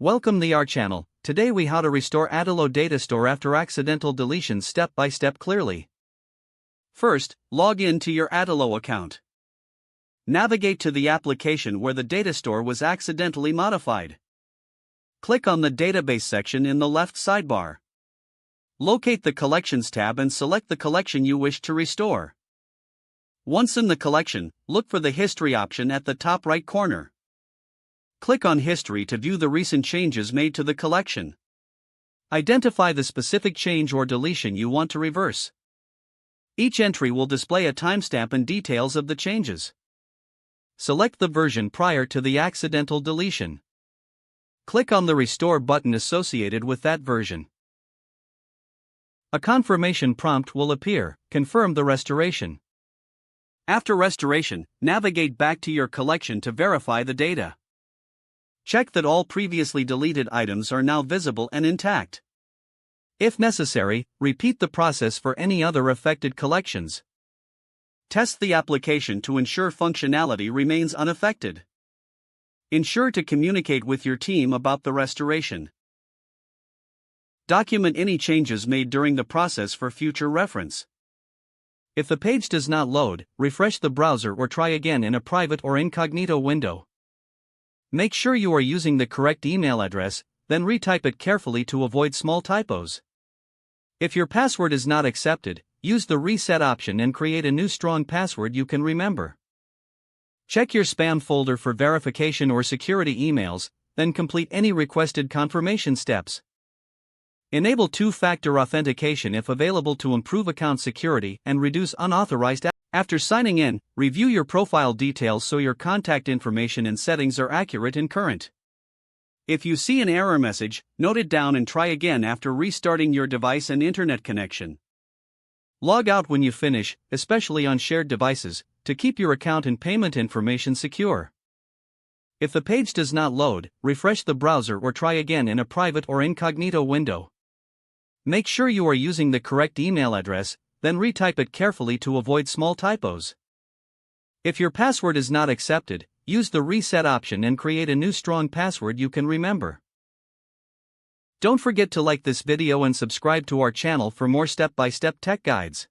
Welcome to our channel. Today we how to restore Adalo Datastore after accidental deletions step by step clearly. First, log in to your Adalo account. Navigate to the application where the Datastore was accidentally modified. Click on the Database section in the left sidebar. Locate the Collections tab and select the collection you wish to restore. Once in the collection, look for the History option at the top right corner. Click on History to view the recent changes made to the collection. Identify the specific change or deletion you want to reverse. Each entry will display a timestamp and details of the changes. Select the version prior to the accidental deletion. Click on the Restore button associated with that version. A confirmation prompt will appear. Confirm the restoration. After restoration, navigate back to your collection to verify the data. Check that all previously deleted items are now visible and intact. If necessary, repeat the process for any other affected collections. Test the application to ensure functionality remains unaffected. Ensure to communicate with your team about the restoration. Document any changes made during the process for future reference. If the page does not load, refresh the browser or try again in a private or incognito window. Make sure you are using the correct email address, then retype it carefully to avoid small typos. If your password is not accepted, use the reset option and create a new strong password you can remember. Check your spam folder for verification or security emails, then complete any requested confirmation steps. Enable two-factor authentication if available to improve account security and reduce unauthorized access. After signing in, review your profile details so your contact information and settings are accurate and current. If you see an error message, note it down and try again after restarting your device and internet connection. Log out when you finish, especially on shared devices, to keep your account and payment information secure. If the page does not load, refresh the browser or try again in a private or incognito window. Make sure you are using the correct email address, then retype it carefully to avoid small typos. If your password is not accepted, use the reset option and create a new strong password you can remember. Don't forget to like this video and subscribe to our channel for more step-by-step tech guides.